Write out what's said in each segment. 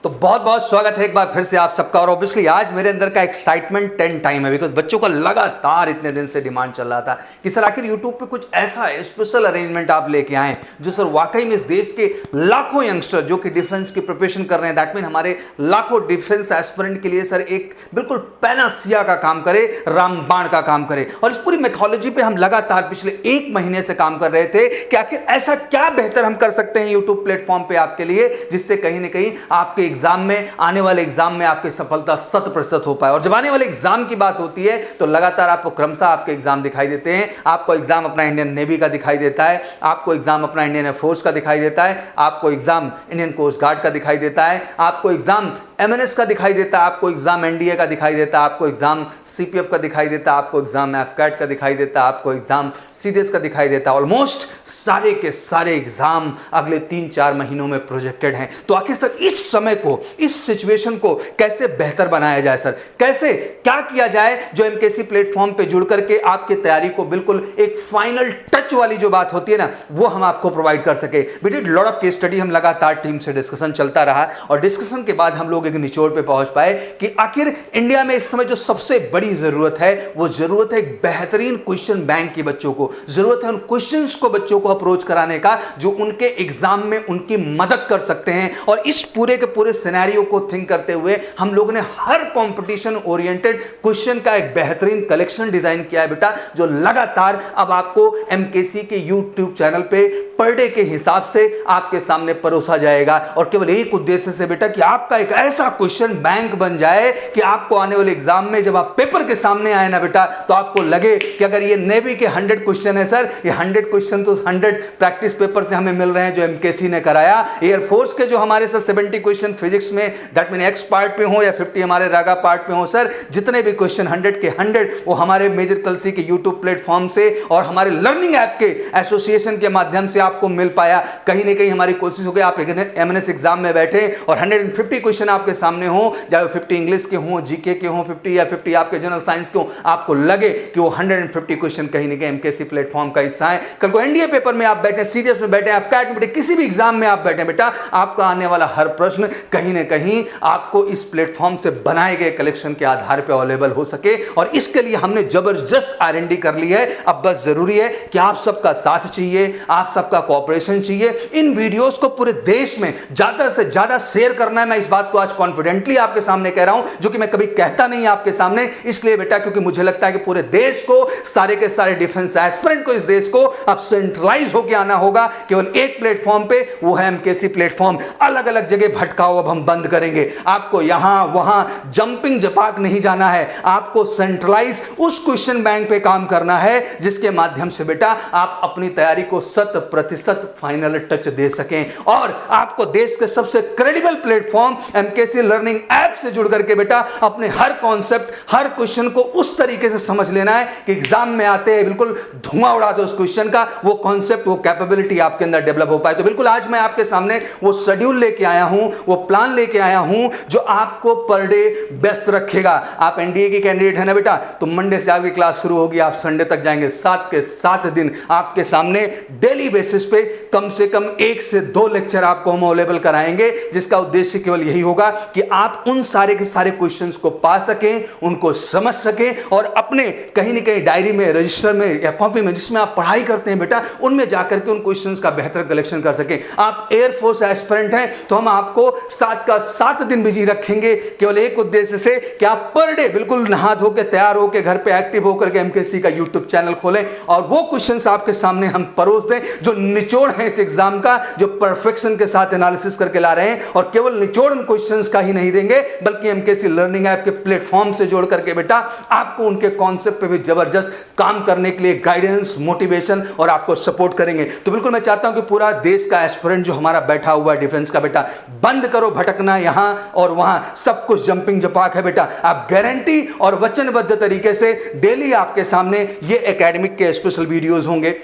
तो बहुत बहुत स्वागत है एक बार फिर से आप सबका। और ऑब्वियसली आज मेरे अंदर का एक्साइटमेंट 10 टाइम है, बिकॉज बच्चों का लगातार इतने दिन से डिमांड चल रहा था कि सर आखिर यूट्यूब पे कुछ ऐसा स्पेशल अरेंजमेंट आप लेके आए जो सर वाकई में इस देश के लाखों यंगस्टर जो कि डिफेंस की प्रिपरेशन कर रहे हैं, दैट मीन हमारे लाखों डिफेंस एस्पिरेंट के लिए सर एक बिल्कुल पैनासिया का काम करे, रामबाण का काम करे। और इस पूरी मेथोलॉजी पे हम लगातार पिछले एक महीने से काम कर रहे थे कि आखिर ऐसा क्या बेहतर हम कर सकते हैं यूट्यूब प्लेटफॉर्म पे आपके लिए, जिससे कहीं ना कहीं आपके एग्जाम में, आने वाले एग्जाम में आपकी सफलता 100% हो पाए। और जब आने वाले एग्जाम की बात होती है तो लगातार आपको क्रमशः आपके एग्जाम दिखाई देते हैं। आपको एग्जाम अपना इंडियन नेवी का दिखाई देता है, आपको एग्जाम अपना इंडियन एयरफोर्स का दिखाई देता है, आपको एग्जाम इंडियन कोस्ट गार्ड का दिखाई देता है, आपको एग्जाम एमएनएस का दिखाई देता है, आपको एग्जाम एनडीए का दिखाई देता है, आपको एग्जाम सीपीएफ का दिखाई देता है, आपको एग्जाम एफकैट का दिखाई देता है, आपको एग्जाम सीडीएस का दिखाई देता है। ऑलमोस्ट सारे के सारे एग्जाम अगले 3-4 महीनों में प्रोजेक्टेड हैं। तो आखिर सर इस समय को, इस सिचुएशन को कैसे बेहतर बनाया जाए, सर कैसे क्या किया जाए जो एमकेसी प्लेटफॉर्म पे जुड़ करके आपकी तैयारी को बिल्कुल एक फाइनल टच वाली जो बात होती है ना, वो हम आपको प्रोवाइड कर सके। We did lot of case study, हम लगातार टीम से डिस्कशन चलता रहा और डिस्कशन के बाद हम लोग एक निचोड़ पे पहुंच पाए कि आखिर इंडिया में इस समय जो सबसे बड़ी जरूरत है वो जरूरत है एक बेहतरीन क्वेश्चन बैंक की बच्चों को, जरूरत है उन क्वेश्चंस को बच्चों को अप्रोच कराने का जो उनके एग्जाम में उनकी मदद कर सकते हैं। और इस पूरे के पूरे सिनेरियो को थिंक करते हुए हम लोग ने हर कंपटीशन ओरिएंटेड क्वेश्चन का एक बेहतरीन कलेक्शन डिजाइन किया है बेटा, जो लगातार अब आपको एमकेसी के यूट्यूब चैनल पे पर डे के हिसाब से आपके सामने परोसा जाएगा। और केवल एक उद्देश्य से बेटा कि आपका एक ऐसा क्वेश्चन बैंक बन जाए कि आपको आने वाले एग्जाम में जब आप पेपर के सामने आए ना बेटा, तो आपको लगे कि अगर ये नेवी के 100 क्वेश्चन है सर, ये 100 क्वेश्चन तो 100 प्रैक्टिस पेपर से हमें मिल रहे हैं जो एमकेसी ने कराया। एयरफोर्स के जो हमारे सर 70 क्वेश्चन फिजिक्स में, दैट मीन एक्स पार्ट पे हो या 50 हमारे रागा पार्ट पे हो सर, जितने भी क्वेश्चन 100 के 100 वो हमारे मेजर कलसी के यूट्यूब प्लेटफॉर्म से और हमारे लर्निंग ऐप के एसोसिएशन के माध्यम से आपको मिल पाया। कहीं ना कहीं हमारी कोशिश हो गई आप एमएनएस एग्जाम में बैठे और 150 क्वेश्चन आपके सामने हो, चाहे 50 इंग्लिश के हो, जीके के हो 50 या 50 आपके जनरल साइंस के हो, आपको लगे कि वो 150 क्वेश्चन कहीं ना कहीं एमकेसी प्लेटफॉर्म का हिस्सा है। कल को एनडीए पेपर में आप बैठे, सीडीएस में बैठे, एफकैट में बैठे, किसी भी एग्जाम में आप बैठे बेटा, आपका आने वाला हर प्रश्न कहीं ना कहीं आपको इस प्लेटफॉर्म से बनाए गए कलेक्शन के आधार पर अवेलेबल हो सके। और इसके लिए हमने जबरदस्त R&D कर ली है। अब बस जरूरी है कि आप सबका साथ चाहिए, आप सबका कोऑपरेशन चाहिए। इन वीडियोस को पूरे देश में ज्यादा से ज्यादा शेयर करना है। मैं इस बात को आज कॉन्फिडेंटली आपके सामने कह रहा हूं, जो कि मैं कभी कहता नहीं आपके सामने, इसलिए बेटा क्योंकि मुझे लगता है कि पूरे देश को, सारे के सारे डिफेंस एस्पिरेंट को इस देश को अब सेंट्रलाइज होकर आना होगा केवल एक प्लेटफॉर्म पे, वो है एमकेसी प्लेटफॉर्म। अलग अलग जगह भटकाओ अब हम बंद करेंगे। आपको यहां वहां जंपिंग जपाक नहीं जाना है, आपको सेंट्रलाइज उस क्वेश्चन बैंक पे काम करना है जिसके माध्यम से बेटा आप अपनी तैयारी को 100% फाइनल टच दे सकें। और आपको देश के सबसे credible platform MKC learning app से जुड़ करके बेटा अपने हर कॉन्सेप्ट, हर क्वेश्चन को उस तरीके से समझ लेना है कि एग्जाम में आते हैं बिल्कुल धुआं उड़ा दो उस क्वेश्चन का, वो कॉन्सेप्ट, वो कैपेबिलिटी आपके अंदर डेवलप हो पाए। तो बिल्कुल आज मैं आपके सामने वो शेड्यूल लेके आया हूं, वो प्लान लेके आया हूं जो आपको पर डे व्यस्त रखेगा। आप एनडीए की कैंडिडेट है ना बेटा, तो मंडे से आपकी क्लास शुरू होगी, आप संडे तक जाएंगे, 7 के 7 दिन आपके सामने डेली बेसिस पे कम से कम 1 से 2 लेक्चर आपको हम अवेलेबल कराएंगे, जिसका उद्देश्य केवल यही होगा कि आप उन सारे के सारे क्वेश्चंस को पा सकें, उनको समझ सकें और अपने कहीं न कहीं डायरी में, रजिस्टर में या कॉपी में जिसमें आप पढ़ाई करते हैं बेटा, उनमें जाकर के उन क्वेश्चंस का बेहतर कलेक्शन कर सकें। आप एयरफोर्स एस्पिरेंट हैं तो हम आपको 7 का 7 दिन बिजी रखेंगे केवल एक उद्देश्य से कि आप पर डे बिल्कुल नहा धो के तैयार होकर घर पे एक्टिव होकर के एमकेसी का यूट्यूब चैनल खोलें और वो क्वेश्चंस आपके सामने हम परोस दें जो निचोड़ है इस एग्जाम का, जो परफेक्शन के साथ एनालिसिस करके ला रहे हैं। और केवल निचोड़ उन क्वेश्चंस का ही नहीं देंगे बल्कि एमकेसी लर्निंग ऐप के प्लेटफॉर्म से जोड़ करके बेटा आपको उनके कॉन्सेप्ट पे भी जबरदस्त काम करने के लिए गाइडेंस, मोटिवेशन और आपको सपोर्ट करेंगे। तो बिल्कुल मैं चाहता हूं कि पूरा देश का एस्पिरेंट जो हमारा बैठा हुआ है डिफेंस का बेटा, बंद करो भटकना यहां और वहां, सब कुछ जंपिंग जपाक है बेटा। आप गारंटी और वचनबद्ध तरीके से डेली आपके सामने ये एकेडमिक के स्पेशल वीडियोस होंगे,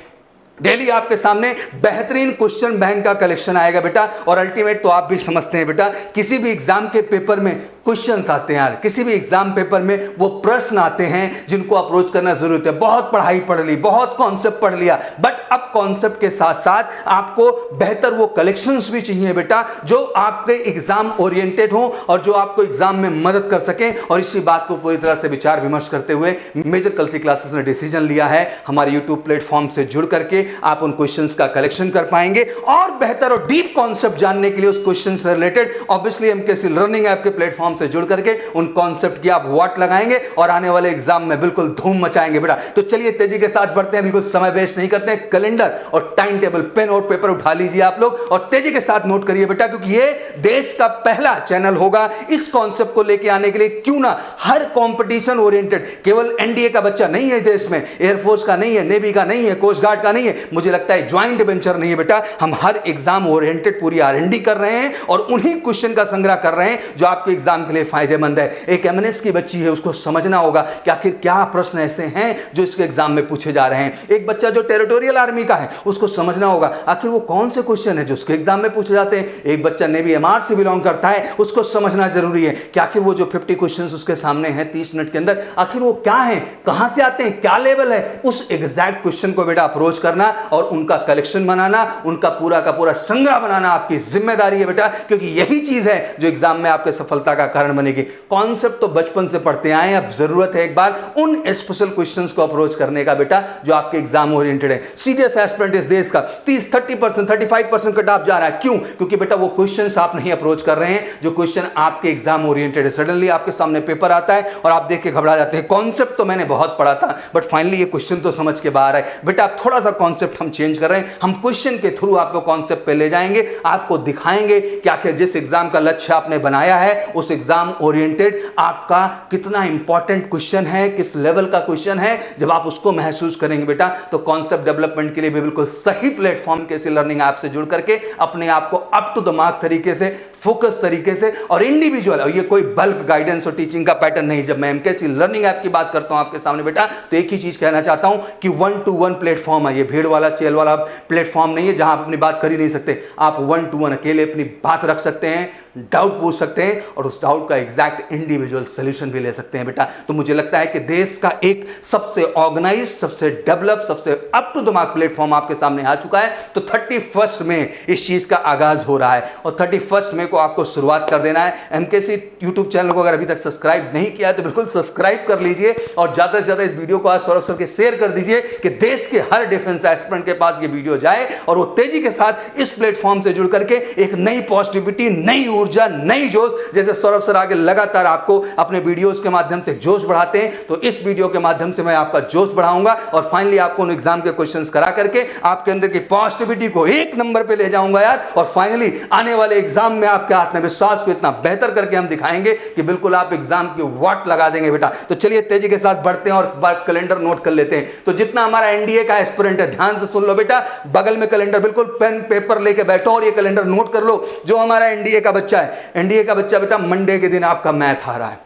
डेली आपके सामने बेहतरीन क्वेश्चन बैंक का कलेक्शन आएगा बेटा। और अल्टीमेट तो आप भी समझते हैं बेटा, किसी भी एग्जाम के पेपर में क्वेश्चंस आते हैं यार, किसी भी एग्जाम पेपर में वो प्रश्न आते हैं जिनको अप्रोच करना जरूरत है। बहुत पढ़ाई पढ़ ली, बहुत कॉन्सेप्ट पढ़ लिया, बट अब कॉन्सेप्ट के साथ साथ आपको बेहतर वो कलेक्शंस भी चाहिए बेटा, जो आपके एग्जाम ओरिएंटेड हो और जो आपको एग्जाम में मदद कर सके। और इसी बात को पूरी तरह से विचार विमर्श करते हुए मेजर कलसी क्लासेस ने डिसीजन लिया है, हमारे यूट्यूब प्लेटफॉर्म से जुड़ करके आप उन क्वेश्चंस का कलेक्शन कर पाएंगे और बेहतर और डीप कॉन्सेप्ट जानने के लिए उस क्वेश्चन से related obviously MKC learning app के प्लेटफॉर्म से जुड़ करके उन कॉन्सेप्ट की आप वाट लगाएंगे और आने वाले एग्जाम में बिल्कुल धूम मचाएंगे बेटा। तो चलिए तेजी के साथ बढ़ते हैं, बिल्कुल समय वेस्ट नहीं करते हैं। कैलेंडर और टाइम टेबल, पेन और पेपर उठा लीजिए आप लोग और तेजी के साथ नोट करिए बेटा, क्योंकि ये देश का पहला चैनल होगा इस कॉन्सेप्ट को लेके आने के लिए। क्यों ना हर कंपटीशन ओरिएंटेड, केवल एनडीए का बच्चा नहीं है देश में, एयरफोर्स का नहीं है, नेवी का नहीं है, कोस्ट गार्ड का नहीं है, मुझे लगता है ज्वाइंट वेंचर नहीं है बेटा। हम हर एग्जाम ओरिएंटेड पूरी आरएनडी कर रहे हैं और उन्हीं क्वेश्चन का संग्रह कर रहे हैं जो आपके एग्जाम के लिए फायदेमंद है। एक एमएनएस की बच्ची है, उसको समझना होगा कि आखिर क्या प्रश्न ऐसे हैं जो इसके एग्जाम में पूछे जा रहे हैं। एक बच्चा जो टेरिटोरियल आर्मी का है, उसको समझना होगा आखिर वो कौन से क्वेश्चन है जो उसके एग्जाम में पूछे जाते हैं। एक बच्चा नेवी एमआर से बिलोंग करता है, उसको समझना जरूरी है कि आखिर वो जो 50 क्वेश्चंस उसके सामने हैं 30 मिनट के अंदर, आखिर वो क्या है, कहां से आते हैं, क्या लेवल है। उस एग्जैक्ट क्वेश्चन को बेटा अप्रोच करना और उनका कलेक्शन बनाना, उनका पूरा का पूरा संग्रह बनाना आपकी जिम्मेदारी है बेटा, क्योंकि यही चीज है जो एग्जाम में आपके सफलता का कारण बनेगी। कॉन्सेप्ट तो बचपन से पढ़ते आए, अब जरूरत है एक बार उन स्पेशल क्वेश्चंस को अप्रोच करने का बेटा जो आपके एग्जाम ओरिएंटेड है। सीरियस एस्पिरेंट इस देश का 30-30% 35% कट ऑफ जा रहा है। क्यों? क्योंकि बेटा वो क्वेश्चंस आप नहीं अप्रोच कर रहे हैं जो क्वेश्चन आपके एग्जाम ओरिएंटेड है। सडनली आपके सामने पेपर आता है और आप देख के घबरा जाते हैं, कॉन्सेप्ट तो मैंने बहुत पढ़ा था बट फाइनली ये क्वेश्चन तो समझ के बाहर है। बेटा आप थोड़ा सा कॉन्सेप्ट हम चेंज कर रहे हैं, हम क्वेश्चन के थ्रू आपको कॉन्सेप्ट पे ले जाएंगे, आपको दिखाएंगे कि आखिर जिस एग्जाम का लक्ष्य आपने बनाया है उस एग्जाम ओरिएंटेड आपका कितना इंपॉर्टेंट क्वेश्चन है, किस लेवल का क्वेश्चन है। जब आप उसको महसूस करेंगे बेटा तो कॉन्सेप्ट डेवलपमेंट के लिए भी बिल्कुल सही प्लेटफॉर्म कैसी लर्निंग ऐप से जुड़ करके अपने आप को अप टू द मार्क तरीके से, फोकस तरीके से और इंडिविजुअल, और ये कोई बल्क गाइडेंस और टीचिंग का पैटर्न नहीं। जब मैं एमकेसी लर्निंग ऐप की बात करता हूं आपके सामने बेटा तो एक ही चीज कहना चाहता हूं कि 1-to-1 प्लेटफॉर्म है, ये भीड़ वाला चेल वाला प्लेटफॉर्म नहीं है जहां आप अपनी बात कर ही नहीं सकते। आप 1-to-1 अकेले अपनी बात रख सकते हैं, डाउट पूछ सकते हैं और उस डाउट का एग्जैक्ट इंडिविजुअल सॉल्यूशन भी ले सकते हैं बेटा। तो मुझे लगता है कि देश का एक सबसे ऑर्गेनाइज, सबसे डेवलप, सबसे up to the mark platform आपके सामने आ चुका है। तो 31 में इस चीज का आगाज हो रहा है और 31 में को आपको शुरुआत कर देना है। एमकेसी यूट्यूब चैनल को अगर अभी तक सब्सक्राइब नहीं किया है तो बिल्कुल सब्सक्राइब कर लीजिए और ज्यादा से ज्यादा इस वीडियो को आज सौरभ सर के शेयर कर दीजिए कि देश के हर डिफेंस एस्पिरेंट के पास ये वीडियो जाए और वो तेजी के साथ इस प्लेटफॉर्म से जुड़ करके एक नई पॉजिटिविटी, नई ऊर्जा, नई जोश, जैसे सौरभ सर आगे लगातार आपको अपने वीडियोस के माध्यम से जोश बढ़ाते हैं तो इस वीडियो के माध्यम से मैं आपका जोश बढ़ाऊंगा और फाइनली आपको उन एग्जाम के क्वेश्चंस करा करके आपके अंदर की पॉजिटिविटी को एक नंबर पे ले जाऊंगा यार। और फाइनली आने वाले एग्जाम में आपके आत्मविश्वास को इतना बेहतर करके हम दिखाएंगे कि बिल्कुल आप एग्जाम की वाट लगा देंगे बेटा। तो चलिए तेजी के साथ बढ़ते हैं और कैलेंडर नोट कर लेते हैं। तो जितना हमारा एनडीए का एस्पिरेंट है ध्यान से सुन लो बेटा, बगल में कैलेंडर, बिल्कुल पेन पेपर लेके बैठो और ये कैलेंडर नोट कर लो। जो हमारा एनडीए का बच्चा है, एनडीए का बच्चा बेटा मंडे के दिन आपका मैथ आ रहा है,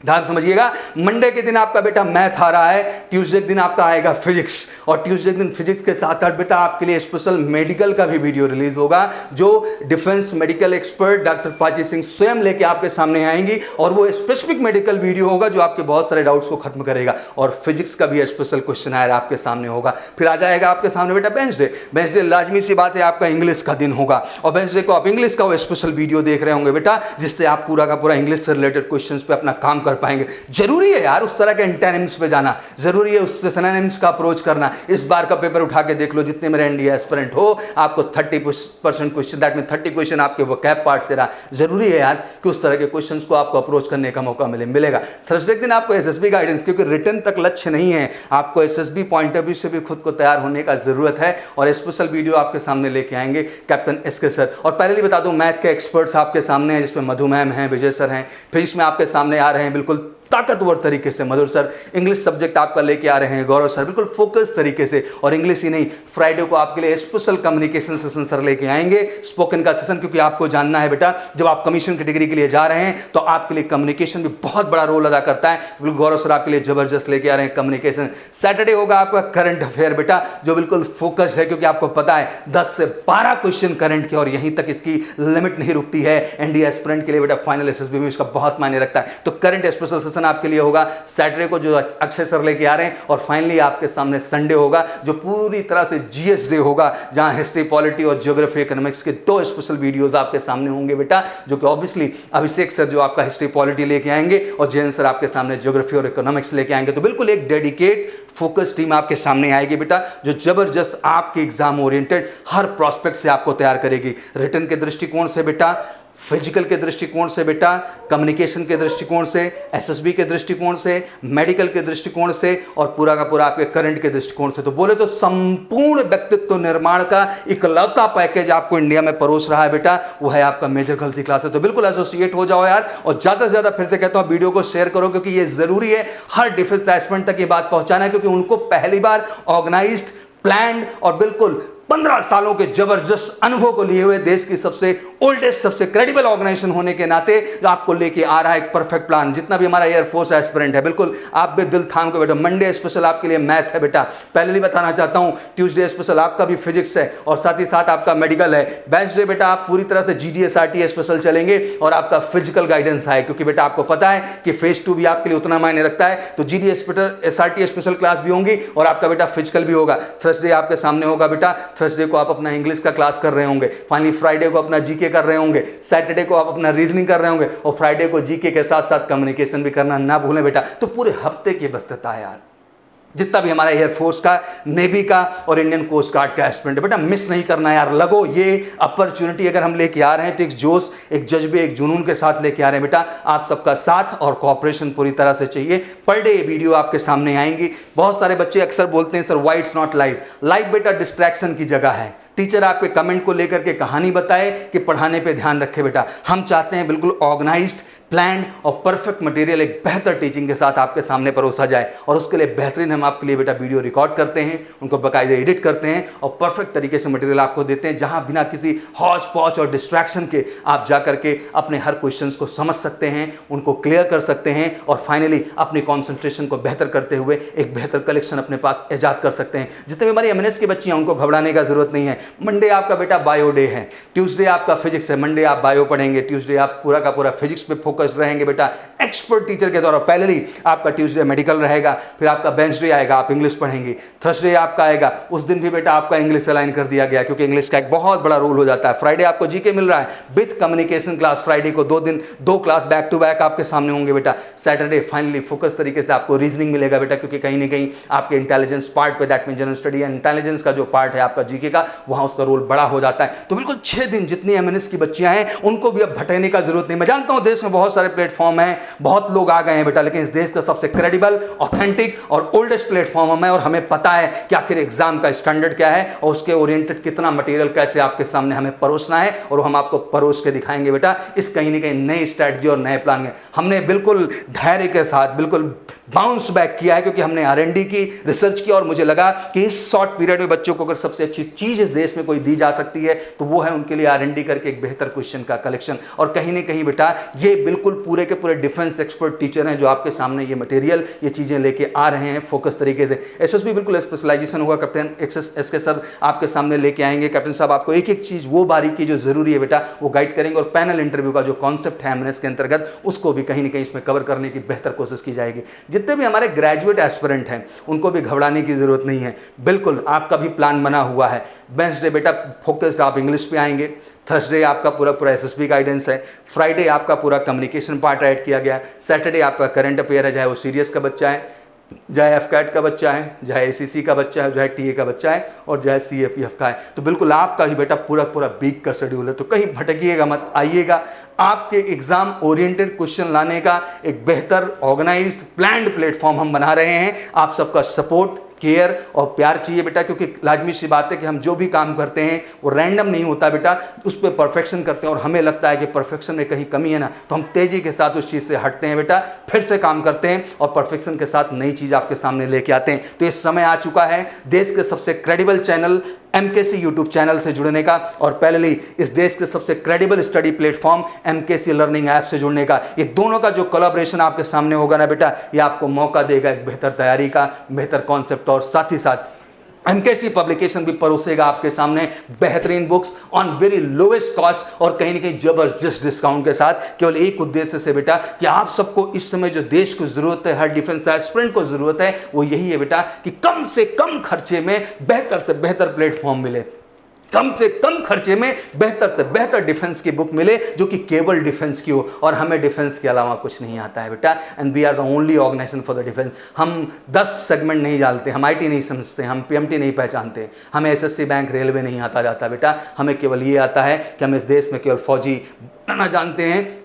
ध्यान समझिएगा, मंडे के दिन आपका बेटा मैथ आ रहा है, ट्यूसडे के दिन आपका आएगा फिजिक्स और ट्यूसडे के दिन फिजिक्स के साथ साथ बेटा आपके लिए स्पेशल मेडिकल का भी वीडियो रिलीज होगा जो defence medical expert doctor Prachi Singh स्वयं लेके आपके सामने आएंगी और वो स्पेसिफिक मेडिकल वीडियो होगा जो आपके बहुत सारे डाउट्स को खत्म करेगा। और फिजिक्स का भी स्पेशल क्वेश्चन आयर आपके सामने होगा। फिर आ जाएगा आपके सामने बेटा वेडनेसडे, वेडनेसडे लाजमी सी बात है आपका इंग्लिश का दिन होगा और वेडनेसडे को आप इंग्लिश का वो स्पेशल वीडियो देख रहे होंगे बेटा जिससे आप पूरा का पूरा इंग्लिश से रिलेटेड क्वेश्चंस पे अपना काम कर पाएंगे। जरूरी है यार उस तरह के एंटोनिम्स पे जाना, जरूरी है उससे सिनोनिम्स का अप्रोच करना। इस बार का पेपर उठा के देख लो, जितने मेरे एनडीए एस्पिरेंट हो आपको 30% क्वेश्चन, दैट मीन 30 क्वेश्चन आपके वोकैब पार्ट से रहा। जरूरी है यार कि उस तरह के क्वेश्चंस को आपको अप्रोच करने का मौका मिलेगा। थर्सडे के दिन आपको एसएसबी गाइडेंस, क्योंकि रिटर्न तक लक्ष्य नहीं है, आपको एसएसबी पॉइंट ऑफ व्यू से भी खुद को तैयार होने का जरूरत है और स्पेशल वीडियो आपके सामने लेके आएंगे कैप्टन एसके सर। और पहले ही बता दूं मैथ के एक्सपर्ट्स आपके सामने हैं जिसमें मधु मैम हैं, विजय सर हैं। फिजिक्स में आपके सामने आ रहे हैं बिल्कुल ताकतवर तरीके से। मधुर सर इंग्लिश सब्जेक्ट आपका लेके आ रहे हैं, गौरव सर बिल्कुल फोकस तरीके से, और इंग्लिश ही नहीं, फ्राइडे को आपके लिए स्पेशल कम्युनिकेशन सेशन सर लेके आएंगे, स्पोकन का सेशन, क्योंकि आपको जानना है बेटा जब आप कमीशन की डिग्री के लिए जा रहे हैं तो आपके लिए कम्युनिकेशन भी बहुत बड़ा रोल अदा करता है। बिल्कुल गौरव सर आपके लिए जबरदस्त लेके आ रहे हैं कम्युनिकेशन। सैटरडे होगा आपका करंट अफेयर बेटा, जो बिल्कुल फोकस है, क्योंकि आपको पता है 10 से 12 क्वेश्चन करंट के, और यहीं तक इसकी लिमिट नहीं रुकती है। एनडीए एस्पिरेंट के लिए बेटा फाइनल एसएसबी में इसका बहुत मायने रखता है। तो करंट स्पेशल सेशन आपके लिए होगा सैटरडे को, जो अक्षय सर लेके आ रहे हैं, और फाइनली आपके सामने संडे होगा जो पूरी तरह से जीएस डे होगा, जहां हिस्ट्री, पॉलिटी और ज्योग्राफी, इकोनॉमिक्स के 2 स्पेशल वीडियोस आपके सामने होंगे बेटा, जो कि ऑब्वियसली अभिषेक सर जो आपका हिस्ट्री पॉलिटी लेके आएंगे और जयंत सर आपके सामने ज्योग्राफी और इकोनॉमिक्स लेके आएंगे। तो बिल्कुल एक डेडिकेट फोकस टीम आपके सामने आएगी बेटा, जो जबरदस्त आपके एग्जाम ओरिएंटेड हर प्रोस्पेक्ट से आपको तैयार करेगी। रिटन के दृष्टिकोण से बेटा, फिजिकल के दृष्टिकोण से बेटा, कम्युनिकेशन के दृष्टिकोण से, एसएसबी के दृष्टिकोण से, मेडिकल के दृष्टिकोण से, और पूरा का पूरा आपके करंट के दृष्टिकोण से। तो बोले तो संपूर्ण व्यक्तित्व निर्माण का इकलौता पैकेज आपको इंडिया में परोस रहा है बेटा, वो है आपका मेजर गर्ल्स क्लास है। तो बिल्कुल एसोसिएट हो जाओ यार, और ज्यादा से ज्यादा फिर से कहता हूं वीडियो को शेयर करो, क्योंकि ये जरूरी है हर डिफेंस एस्पिरेंट तक ये बात पहुंचाना है, क्योंकि उनको पहली बार ऑर्गेनाइज्ड, प्लान्ड और बिल्कुल 15 सालों के जबरदस्त अनुभव को लिए हुए देश की सबसे ओल्डेस्ट, सबसे क्रेडिबल ऑर्गेनाइजेशन होने के नाते जो आपको लेके आ रहा है एक परफेक्ट प्लान। जितना भी हमारा एयरफोर्स एस्पिरेंट है, बिल्कुल आप भी दिल थाम के बेटा, मंडे स्पेशल आपके लिए मैथ है बेटा, पहले भी बताना चाहता हूं, ट्यूसडे स्पेशल आपका भी फिजिक्स है, और साथ ही साथ आपका मेडिकल है। वेडनेसडे बेटा आप पूरी तरह से जीडीएसआरटी स्पेशल चलेंगे और आपका फिजिकल गाइडेंस है, क्योंकि बेटा आपको पता है कि फेज 2 भी आपके लिए उतना मायने रखता है। तो जीडीएसआरटी स्पेशल क्लास भी होंगी और आपका बेटा फिजिकल भी होगा। थर्सडे आपके सामने होगा बेटा, थर्सडे को आप अपना इंग्लिश का क्लास कर रहे होंगे, फाइनली फ्राइडे को अपना जीके कर रहे होंगे, सैटरडे को आप अपना रीजनिंग कर रहे होंगे, और फ्राइडे को जीके के साथ साथ कम्युनिकेशन भी करना ना भूलें बेटा। तो पूरे हफ्ते की व्यस्तता है यार, जितना भी हमारा एयरफोर्स का, नेवी का और इंडियन कोस्ट गार्ड का एस्पिरेंट बेटा, मिस नहीं करना यार। लगो, ये अपॉर्चुनिटी अगर हम लेके आ रहे हैं तो एक जोश, एक जज्बे, एक जुनून के साथ लेके आ रहे हैं बेटा। आप सबका साथ और कोऑपरेशन पूरी तरह से चाहिए। पर डे वीडियो आपके सामने आएंगी। बहुत सारे बच्चे अक्सर बोलते हैं sir why it's not live. Live बेटा डिस्ट्रैक्शन की जगह है। टीचर आपके कमेंट को लेकर के कहानी बताए कि पढ़ाने पे ध्यान रखे बेटा। हम चाहते हैं बिल्कुल ऑर्गेनाइज्ड, प्लान्ड और परफेक्ट मटेरियल एक बेहतर टीचिंग के साथ आपके सामने परोसा जाए, और उसके लिए बेहतरीन हम आपके लिए बेटा वीडियो रिकॉर्ड करते हैं, उनको बाकायदे एडिट करते हैं और परफेक्ट तरीके से मटेरियल आपको देते हैं, जहां बिना किसी हौच पौच और डिस्ट्रैक्शन के आप जा करके अपने हर क्वेश्चन को समझ सकते हैं, उनको क्लियर कर सकते हैं, और फाइनली अपनी कॉन्सेंट्रेशन को बेहतर करते हुए एक बेहतर कलेक्शन अपने पास ईजाद कर सकते हैं। जितने भी हमारी एमएनएस की बच्चियां, उनको घबराने का जरूरत नहीं है। मंडे आपका बेटा बायो डे है, ट्यूसडे आपका फिजिक्स है, मंडे आप बायो पढ़ेंगे, ट्यूसडे आप पूरा का पूरा फिजिक्स पे फोकस रहेंगे बेटा एक्सपर्ट टीचर के द्वारा। पहले आपका ट्यूसडे मेडिकल रहेगा, फिर आपका वेडनेसडे आएगा, आप इंग्लिश पढ़ेंगे, थर्सडे आपका आएगा, उस दिन भी बेटा आपका इंग्लिश अलाइन कर दिया गया, क्योंकि इंग्लिश का एक बहुत बड़ा रोल हो जाता है। फ्राइडे आपको जीके मिल रहा है विद कम्युनिकेशन क्लास, फ्राइडे को 2 दिन 2 क्लास बैक टू बैक आपके सामने होंगे बेटा। सैटरडे फाइनली फोकस तरीके से आपको रीजनिंग मिलेगा बेटा, क्योंकि कहीं ना कहीं आपके इंटेलिजेंस पार्ट पे, that mean general study and intelligence का जो पार्ट है आपका जीके का, वहां उसका रोल बड़ा हो जाता है। तो बिल्कुल 6 दिन जितनी एमएनएस की बच्चियां हैं उनको भी अब भटकने का जरूरत नहीं। मैं जानता हूं देश में बहुत सारे प्लेटफॉर्म हैं, बहुत लोग आ गए हैं बेटा, लेकिन इस देश का सबसे क्रेडिबल, ऑथेंटिक और ओल्डेस्ट प्लेटफॉर्म है, और हमें पता है कि आखिर एग्जाम का स्टैंडर्ड क्या है और उसके ओरिएंटेड कितना मटेरियल कैसे आपके सामने हमें परोसना है, और हम आपको परोस के दिखाएंगे बेटा इस कहीं ना कहीं नई स्ट्रैटेजी और नए प्लान में। हमने बिल्कुल धैर्य के साथ बिल्कुल बाउंस बैक किया है, क्योंकि हमने आरएनडी की, रिसर्च की, और मुझे लगा कि इस शॉर्ट पीरियड में बच्चों को अगर सबसे अच्छी चीज इस देश में कोई दी जा सकती है तो वो है उनके लिए आरएनडी करके एक बेहतर क्वेश्चन का कलेक्शन। और कहीं ना कहीं बेटा ये बिल्कुल पूरे के पूरे डिफेंस एक्सपर्ट टीचर हैं जो आपके सामने ये मटेरियल, ये चीजें लेके आ रहे हैं फोकस तरीके से। एसएसबी बिल्कुल स्पेशलाइजेशन होगा, कैप्टन एसके सर आपके सामने लेके आएंगे। कैप्टन साहब आपको एक एक चीज, वो बारीकी जो जरूरी है बेटा, वो गाइड करेंगे, और पैनल इंटरव्यू का जो कॉन्सेप्ट है एमएनएस के अंतर्गत, उसको भी कहीं ना कहीं इसमें कवर करने की बेहतर कोशिश की जाएगी। जितने भी हमारे ग्रेजुएट एस्पिरेंट हैं उनको भी घबराने की जरूरत नहीं है, बिल्कुल आपका भी प्लान बना हुआ है। वेडनेसडे बेटा फोकस्ड आप इंग्लिश पे आएंगे, थर्सडे आपका पूरा पूरा एसएसबी गाइडेंस है, फ्राइडे आपका पूरा कम्युनिकेशन पार्ट ऐड किया गया, सैटरडे आपका करंट अफेयर है, चाहे वो सीरियस का बच्चा है, चाहे एफकैट का बच्चा है, चाहे एसीसी का बच्चा है, चाहे टीए का बच्चा है, और चाहे सीएपीएफ का है। तो बिल्कुल आपका ही बेटा पूरा पूरा वीक का शेड्यूल है। तो कहीं भटकिएगा मत, आइएगा। आपके एग्जाम ओरिएंटेड क्वेश्चन लाने का एक बेहतर ऑर्गेनाइज्ड प्लान्ड प्लेटफॉर्म हम बना रहे हैं। आप सबका सपोर्ट केयर और प्यार चाहिए बेटा, क्योंकि लाजमी सी बात है कि हम जो भी काम करते हैं वो रैंडम नहीं होता बेटा, उस पर परफेक्शन करते हैं और हमें लगता है कि परफेक्शन में कहीं कमी है ना, तो हम तेजी के साथ उस चीज़ से हटते हैं बेटा, फिर से काम करते हैं और परफेक्शन के साथ नई चीज़ आपके सामने लेके आते हैं। तो ये समय आ चुका है देश के सबसे credible channel MKC YouTube channel से जुड़ने का, और पहले इस देश के सबसे credible study platform MKC learning app से जुड़ने का। ये दोनों का जो कोलैबोरेशन आपके सामने होगा ना बेटा, ये आपको मौका देगा एक बेहतर तैयारी का, बेहतर कॉन्सेप्ट, और साथ ही साथ एमकेसी पब्लिकेशन भी परोसेगा आपके सामने बेहतरीन books on very lowest cost और कहीं ना कहीं जबरदस्त डिस्काउंट के साथ, केवल एक उद्देश्य से बेटा कि आप सबको इस समय जो देश को जरूरत है, हर डिफेंस एस्पिरेंट को जरूरत है, वो यही है बेटा कि कम से कम खर्चे में बेहतर से बेहतर प्लेटफॉर्म मिले, कम से कम खर्चे में बेहतर से बेहतर डिफेंस की बुक मिले जो कि केवल डिफेंस की हो, और हमें डिफेंस के अलावा कुछ नहीं आता है बेटा, and we are the only organisation for the defence. हम 10 सेगमेंट नहीं डालते, हम आईटी नहीं समझते, हम पीएमटी नहीं पहचानते, हमें एसएससी बैंक रेलवे नहीं आता जाता बेटा, हमें केवल ये आता है कि हम इस देश में केवल फौजी बनना जानते हैं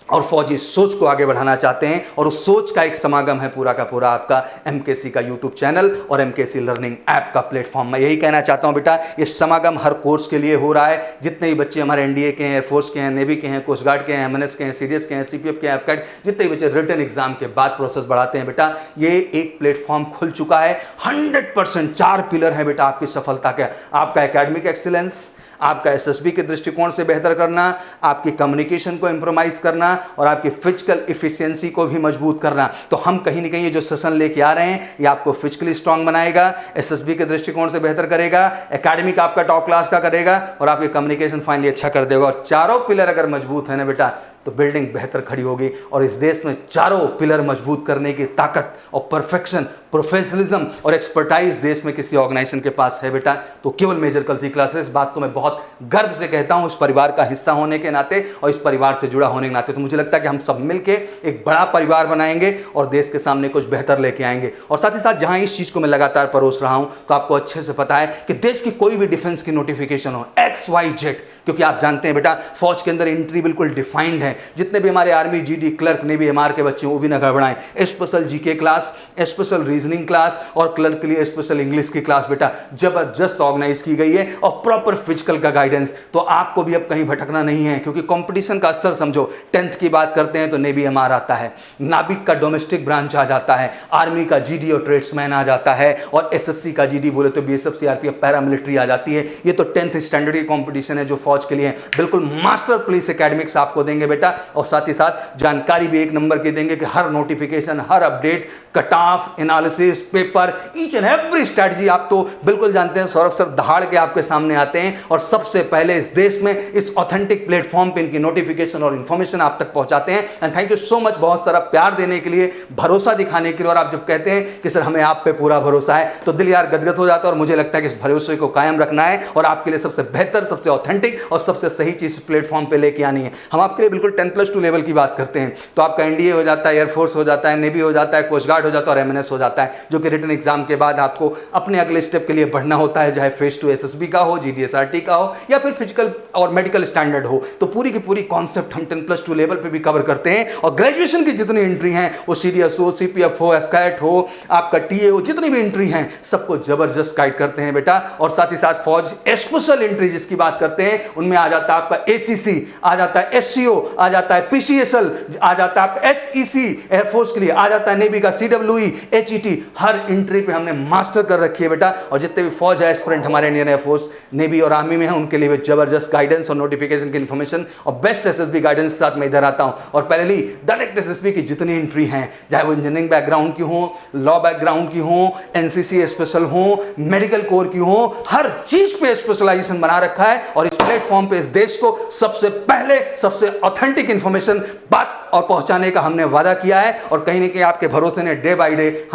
और फौजी सोच को आगे बढ़ाना चाहते हैं, और उस सोच का एक समागम है पूरा का पूरा आपका एमकेसी का यूट्यूब चैनल और एमकेसी लर्निंग ऐप का प्लेटफॉर्म। मैं यही कहना चाहता हूं बेटा, ये समागम हर कोर्स के लिए हो रहा है। जितने भी बच्चे हमारे एनडीए के हैं, एयरफोर्स के हैं, नेवी के हैं, कोस्ट गार्ड के हैं, एमएनएस के हैं, सीडीएस के हैं, सीपीएफ के हैं, एफकैट, जितने भी बच्चे रिटन एग्जाम के बाद प्रोसेस बढ़ाते हैं बेटा, ये एक प्लेटफॉर्म खुल चुका है। 100% 4 पिलर है बेटा आपकी सफलता के, आपका एकेडमिक एक्सीलेंस, आपका एसएसबी के दृष्टिकोण से बेहतर करना, आपकी कम्युनिकेशन को इंप्रोमाइज करना और आपकी फिजिकल इफिशिएंसी को भी मजबूत करना। तो हम कहीं ना कहीं ये जो सेशन लेके आ रहे हैं, ये आपको फिजिकली स्ट्रांग बनाएगा, एसएसबी के दृष्टिकोण से बेहतर करेगा, एकेडमिक आपका टॉप क्लास का करेगा और आपकी कम्युनिकेशन फाइनली अच्छा कर देगा। और चारों पिलर अगर मजबूत है ना बेटा, तो बिल्डिंग बेहतर खड़ी होगी। और इस देश में चारों पिलर मजबूत करने की ताकत और परफेक्शन, प्रोफेशनलिज्म और एक्सपर्टाइज देश में किसी ऑर्गेनाइजेशन के पास है बेटा, तो केवल मेजर कलसी क्लासेस। इस बात को मैं बहुत गर्व से कहता हूं, इस परिवार का हिस्सा होने के नाते और इस परिवार से जुड़ा होने के नाते। तो मुझे लगता है कि हम सब मिलके एक बड़ा परिवार बनाएंगे और देश के सामने कुछ बेहतर लेके आएंगे। और साथ ही साथ जहां इस चीज को मैं लगातार परोस रहा हूं, तो आपको अच्छे से पता है कि देश की कोई भी डिफेंस की नोटिफिकेशन हो, XYZ, क्योंकि आप जानते हैं बेटा फौज के अंदर एंट्री बिल्कुल डिफाइंड है। जितने भी हमारे army, GD, clerk, navy, MR के बच्चे वो भी न गड़बड़ाएं। Special GK class, special reasoning class और क्लर्क के लिए स्पेशल इंग्लिश की क्लास बेटा जबरदस्त ऑर्गेनाइज की गई है, और प्रॉपर फिजिकल का गाइडेंस। तो आपको भी अब कहीं भटकना नहीं है, क्योंकि कंपटीशन का स्तर समझो। 10th की बात करते हैं तो नेवी एमआर आता है, नाविक का डोमेस्टिक ब्रांच आ जाता है, आर्मी का जीडी और ट्रेड्समैन आ जाता है, और एसएससी का जीडी बोले तो बीएसएफ, सीआरपीएफ, पैरामिलिट्री आ जाती है। ये तो 10th स्टैंडर्ड की कॉम्पिटिशन है जो फौज के लिए बिल्कुल मास्टर पुलिस एकेडमिक्स आपको देंगे बेटा, और साथ ही साथ जानकारी भी एक नंबर की देंगे कि हर नोटिफिकेशन, हर update, cut off, analysis, paper, each and every strategy आप तो बिल्कुल जानते हैं, सौरभ सर दहाड़ के आपके सामने आते हैं और सबसे पहले इस देश में इस ऑथेंटिक प्लेटफॉर्म पे इनकी नोटिफिकेशन और इंफॉर्मेशन आप तक पहुंचाते हैं। And thank you so much, बहुत सारा प्यार देने के लिए, भरोसा दिखाने के लिए। और आप जब कहते हैं कि सर हमें आप पे पूरा भरोसा है, तो दिल यार गदगद हो जाता है, और मुझे लगता है कि इस भरोसे को कायम रखना है और आपके लिए सबसे बेहतर, सबसे ऑथेंटिक और सबसे सही चीज प्लेटफॉर्म पे लेके आनी है। हम आपके लिए बिल्कुल 10+2 लेवल की बात करते हैं, तो आपका एनडीए हो जाता है, एयरफोर्स हो जाता है, नेवी हो जाता है, कोस्ट गार्ड हो जाता है और एमएनएस हो जाता है, जो कि रिटन एग्जाम के बाद आपको अपने अगले स्टेप के लिए बढ़ना होता है, चाहे फेज 2 एसएसबी का हो, जीडीएसआरटी का हो या फिर फिजिकल और मेडिकल स्टैंडर्ड हो। तो पूरी की पूरी कॉन्सेप्ट हम 10+2 लेवल पे भी कवर करते हैं, और ग्रेजुएशन की जितनी एंट्री हैं, वो सीडीएस हो, सीपीएफ हो, एफकैट हो, आपका टीए हो, जितनी भी एंट्री हैं सबको जबरदस्त गाइड करते हैं बेटा। और साथ ही साथ फौज स्पेशल एंट्री जिसकी बात करते हैं, उनमें आ जाता है आपका एसीसी, आ जाता है एससीओ, आ जाता है पीसीएसएल, आ जाता है आपका एसईसी एयरफोर्स के लिए, आ जाता है नेवी का सीडब्ल्यूई, एचईटी। हर एंट्री पे हमने मास्टर कर रखी है बेटा, और जितने भी फौज है एस्पिरेंट हमारे इंडियन एयरफोर्स, नेवी और आर्मी में है, उनके लिए भी जबरदस्त गाइडेंस और नोटिफिकेशन की इंफॉर्मेशन और बेस्ट एसएसबी गाइडेंस के साथ मैं इधर आता हूं। और पहले डायरेक्ट एसएसबी की जितनी एंट्री हैं, चाहे वो इंजीनियरिंग बैकग्राउंड की हो, लॉ बैकग्राउंड की हो, एनसीसी स्पेशल हो, मेडिकल कोर की हो, हर चीज पे स्पेशलाइजेशन बना रखा है। और इस प्लेटफॉर्म पे इस देश को सबसे पहले सबसे ऑथेंटिक इंफॉर्मेशन बात और पहुंचाने का हमने वादा किया है, और कहीं ना कहीं आपके भरोसे ने डे बाय डे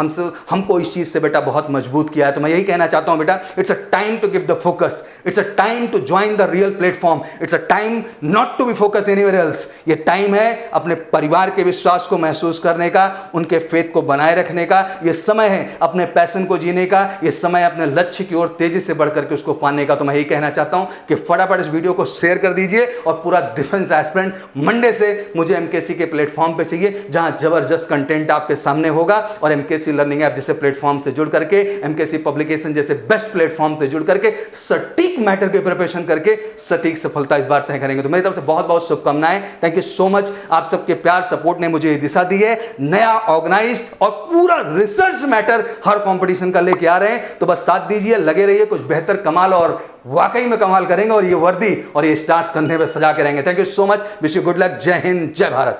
हमको इस चीज से बेटा बहुत मजबूत किया है। तो मैं यही कहना चाहता हूं बेटा, it's a time to give the focus, it's a time to join the real platform, it's a time not to be focus anywhere else. ये टाइम है अपने परिवार के विश्वास को महसूस करने का, उनके फेथ को बनाए रखने का, ये समय है अपने पैशन को जीने का, ये समय अपने लक्ष्य की ओर तेजी से बढ़कर के उसको पाने का। तो मैं यही कहना चाहता हूं कि फटाफट इस वीडियो को शेयर कर दीजिए, और पूरा डिफेंस एस्पिरेंट मंडे से मुझे एमकेसी के के प्लेटफॉर्म पे चाहिए जहां जबरदस्त कंटेंट आपके सामने होगा, और एमकेसी लर्निंग ऐप जैसे प्लेटफॉर्म से जुड़ करके, एमकेसी पब्लिकेशन जैसे बेस्ट प्लेटफॉर्म से जुड़ करके सटीक मैटर की प्रिपरेशन करके सटीक सफलता इस बार तय करेंगे। तो मेरी तरफ से बहुत बहुत शुभकामनाएं। Thank you so much. आप सबके प्यार सपोर्ट ने मुझे दिशा दी है। नया ऑर्गेनाइज्ड और पूरा रिसर्च मैटर हर कंपटीशन का लेके आ रहे हैं, तो बस साथ दीजिए, लगे रहिए, कुछ बेहतर कमाल और वाकई में कमाल करेंगे और ये वर्दी और ये स्टार्स कंधे पे सजा के रहेंगे। Thank you so much. Wish you good luck. जय हिंद, जय भारत।